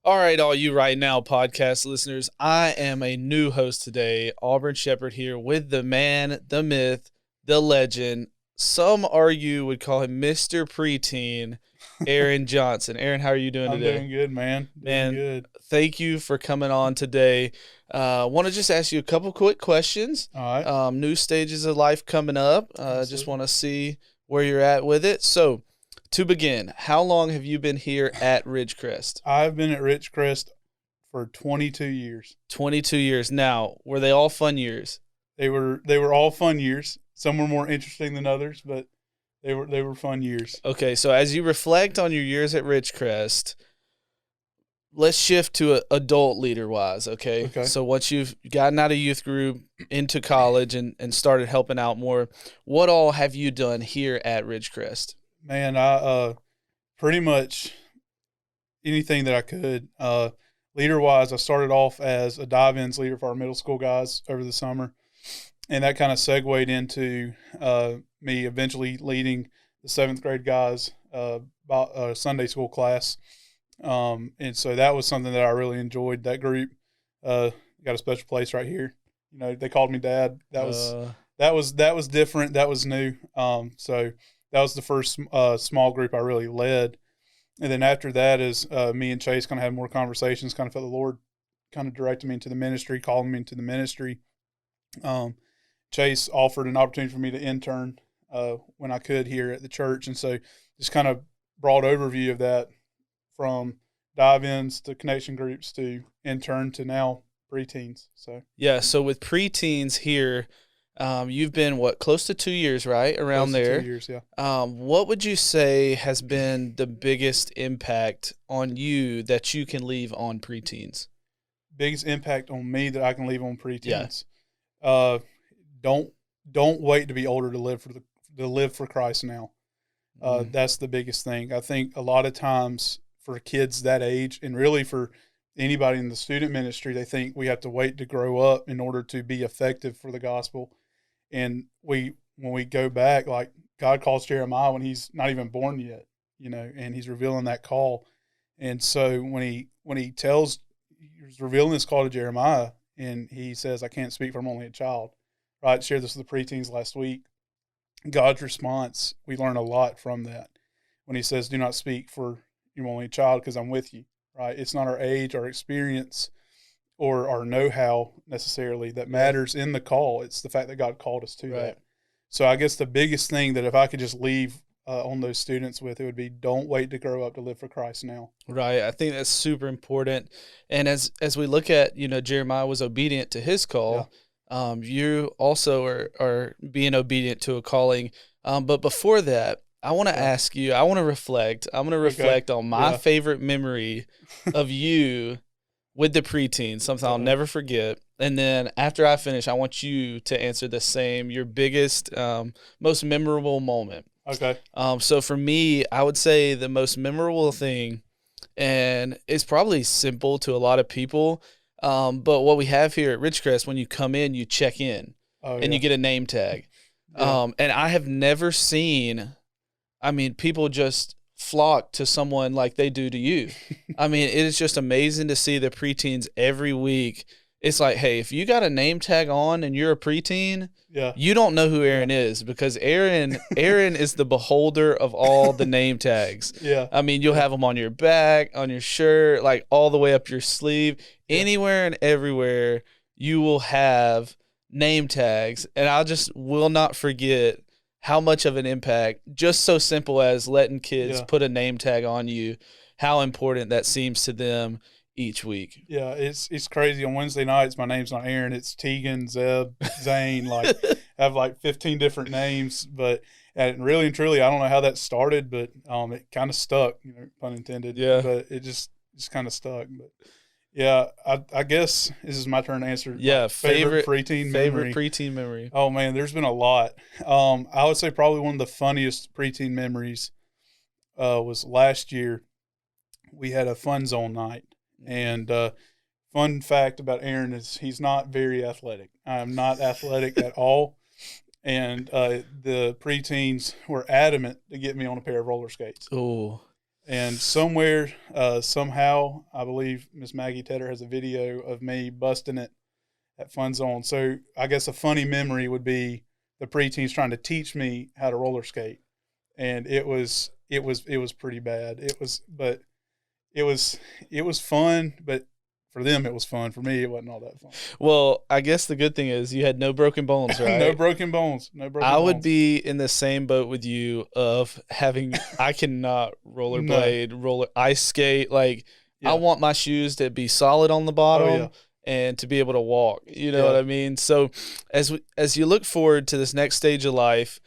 All right, all you right now podcast listeners, I am a new host today, Auburn Shepherd here with the man, the myth, the legend. Some argue would call him Mr. Preteen, Aaron Johnson. Aaron, how are you doing I'm today? doing good, man. Doing good. Thank you for coming on today. Want to just ask you a couple quick questions. All right. New stages of life coming up. Just want to see where you're at with it. So, to begin, how long have you been here at Ridgecrest? I've been at Ridgecrest for 22 years. 22 years. Now, were they all fun years? They were all fun years. Some were more interesting than others, but they were fun years. Okay, so as you reflect on your years at Ridgecrest, let's shift to adult leader-wise, okay? Okay. So once you've gotten out of youth group into college and started helping out more, what all have you done here at Ridgecrest? Man, I pretty much anything that I could. Leader-wise, I started off as a dive-ins leader for our middle school guys over the summer, and that kind of segued into me eventually leading the 7th grade guys about a Sunday school class. And so that was something that I really enjoyed. That group got a special place right here. You know, they called me Dad. That was different. That was new. So that was the first small group I really led. And then after that is me and Chase kind of had more conversations, kind of felt the Lord kind of directed me into the ministry, calling me into the ministry. Chase offered an opportunity for me to intern when I could here at the church. And so just kind of broad overview of that from dive-ins to connection groups to intern to now preteens. So with preteens here, you've been, close to 2 years, right? Around Close to there. 2 years, yeah. What would you say has been the biggest impact on you that you can leave on preteens? Biggest impact on me that I can leave on preteens. Yeah. Don't wait to be older to live for Christ now. That's the biggest thing. I think a lot of times for kids that age, and really for anybody in the student ministry, they think we have to wait to grow up in order to be effective for the gospel. And when we go back, like God calls Jeremiah when he's not even born yet, you know, and he's revealing that call. And so when he's revealing this call to Jeremiah, and he says, "I can't speak for I'm only a child." Right? Shared this with the preteens last week. God's response, we learn a lot from that. When he says, "Do not speak for you're only a child because I'm with you." Right? It's not our age, our experience, or our know-how necessarily that matters in the call. It's the fact that God called us to that. So I guess the biggest thing that if I could just leave on those students with, it would be don't wait to grow up to live for Christ now. Right. I think that's super important. And as we look at, Jeremiah was obedient to his call. Yeah. You also are being obedient to a calling. But before that, I want to ask you, I want to reflect. I'm going to reflect on my favorite memory of you with the preteens, something I'll never forget. And then after I finish, I want you to answer the same, your biggest, most memorable moment. Okay. So for me, I would say the most memorable thing, and it's probably simple to a lot of people, but what we have here at Ridgecrest, when you come in, you check in and you get a name tag. Yeah. And I have never seen, people just flock to someone like they do to you. It is just amazing to see the preteens every week. It's like, hey, if you got a name tag on and you're a preteen, you don't know who Aaron is, because Aaron is the beholder of all the name tags. Yeah. You'll have them on your back, on your shirt, like all the way up your sleeve. Anywhere and everywhere you will have name tags. And I just will not forget how much of an impact, just so simple as letting kids put a name tag on you, how important that seems to them each week. Yeah, it's crazy. On Wednesday nights, my name's not Aaron. It's Tegan, Zeb, Zane. Like, I have like 15 different names. But and really and truly, I don't know how that started, but it kind of stuck, pun intended. Yeah. But it just kind of stuck. But yeah, I guess this is my turn to answer. Yeah, favorite preteen memory. Oh man, there's been a lot. I would say probably one of the funniest preteen memories was last year. We had a fun zone night, and fun fact about Aaron is he's not very athletic. I'm not athletic at all, and the preteens were adamant to get me on a pair of roller skates. Oh. And somewhere, somehow, I believe Miss Maggie Tedder has a video of me busting it at Fun Zone. So I guess a funny memory would be the preteens trying to teach me how to roller skate, and it was pretty bad. It was fun, but for them it was fun. For me, it wasn't all that fun. Well, I guess the good thing is you had no broken bones, right? No broken bones. I would be in the same boat with you of having I cannot roller ice skate. Like I want my shoes to be solid on the bottom and to be able to walk. You know what I mean? So as you look forward to this next stage of life,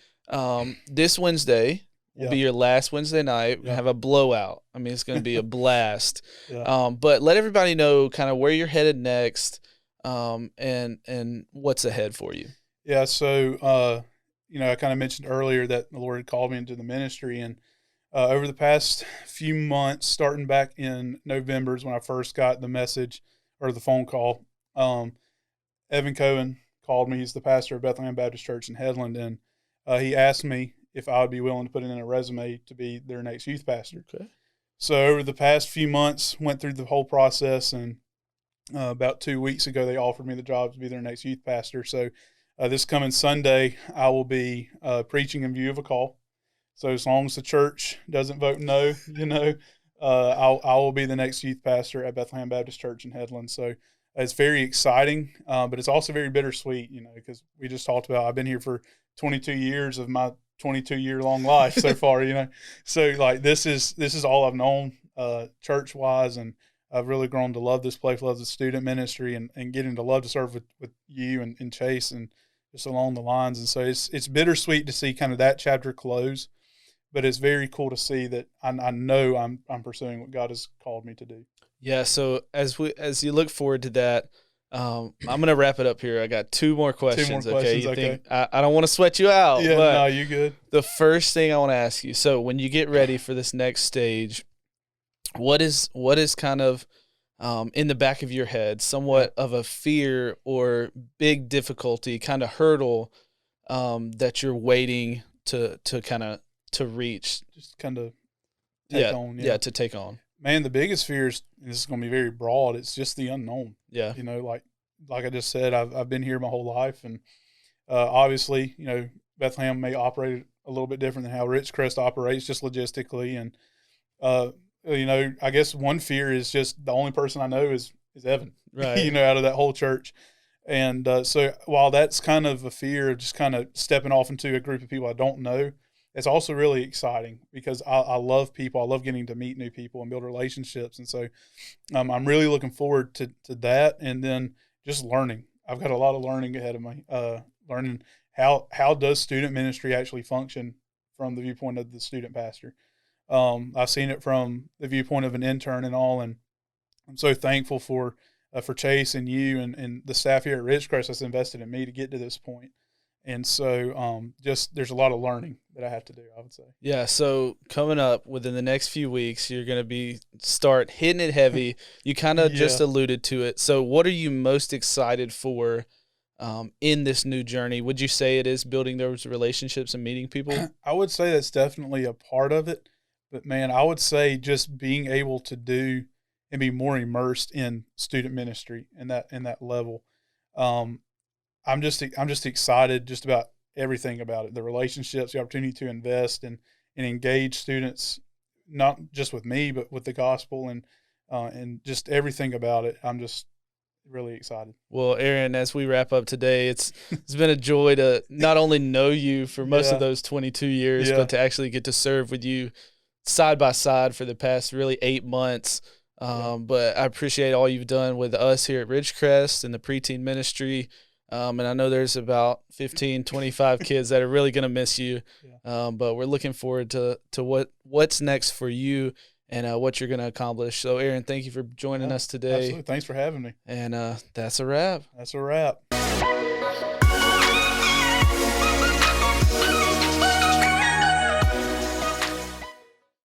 this Wednesday will be your last Wednesday night. Have a blowout. I mean, it's going to be a blast. But let everybody know kind of where you're headed next, and what's ahead for you. Yeah. So, I kind of mentioned earlier that the Lord had called me into the ministry, and over the past few months, starting back in November is when I first got the message or the phone call. Evan Cohen called me. He's the pastor of Bethlehem Baptist Church in Headland, and he asked me if I would be willing to put in a resume to be their next youth pastor. Okay. So over the past few months, went through the whole process, and about 2 weeks ago, they offered me the job to be their next youth pastor. So this coming Sunday, I will be preaching in view of a call. So as long as the church doesn't vote no, I will be the next youth pastor at Bethlehem Baptist Church in Headland. So it's very exciting, but it's also very bittersweet, because we just talked about I've been here for 22 years of my 22-year-long life so far, So like this is all I've known church-wise, and I've really grown to love this place, love the student ministry, and getting to love to serve with you and Chase and just along the lines. And so it's bittersweet to see kind of that chapter close, but it's very cool to see that I know I'm pursuing what God has called me to do. Yeah. So as you look forward to that, I'm going to wrap it up here. I got two more questions. Okay. You think I don't want to sweat you out. Yeah, but no, you good. The first thing I want to ask you, so when you get ready for this next stage, what is kind of in the back of your head, somewhat of a fear or big difficulty, kind of hurdle that you're waiting to kind of to reach? Just kind of take on. Yeah, to take on. Man, the biggest fear is, this is going to be very broad, it's just the unknown. Yeah. Like I just said, I've been here my whole life, and obviously, Bethlehem may operate a little bit different than how Crest operates, just logistically. And, I guess one fear is just the only person I know is Evan, right? Out of that whole church. And so while that's kind of a fear of just kind of stepping off into a group of people I don't know, it's also really exciting because I love people. I love getting to meet new people and build relationships. And so I'm really looking forward to that. And then just learning. I've got a lot of learning ahead of me, learning how does student ministry actually function from the viewpoint of the student pastor. I've seen it from the viewpoint of an intern and all. And I'm so thankful for Chase and you and the staff here at Ridgecrest that's invested in me to get to this point. And so just there's a lot of learning that I have to do, I would say. Yeah, so coming up within the next few weeks, you're going to start hitting it heavy. You kind of just alluded to it. So what are you most excited for in this new journey? Would you say it is building those relationships and meeting people? I would say that's definitely a part of it. But, man, I would say just being able to do and be more immersed in student ministry and that level. I'm just excited just about everything about it, the relationships, the opportunity to invest and engage students, not just with me, but with the gospel and just everything about it. I'm just really excited. Well, Aaron, as we wrap up today, it's been a joy to not only know you for most of those 22 years, but to actually get to serve with you side by side for the past really 8 months. But I appreciate all you've done with us here at Ridgecrest and the preteen ministry. And I know there's about 15, 25 kids that are really going to miss you. But we're looking forward to what's next for you and what you're going to accomplish. So, Aaron, thank you for joining us today. Absolutely. Thanks for having me. And that's a wrap. That's a wrap.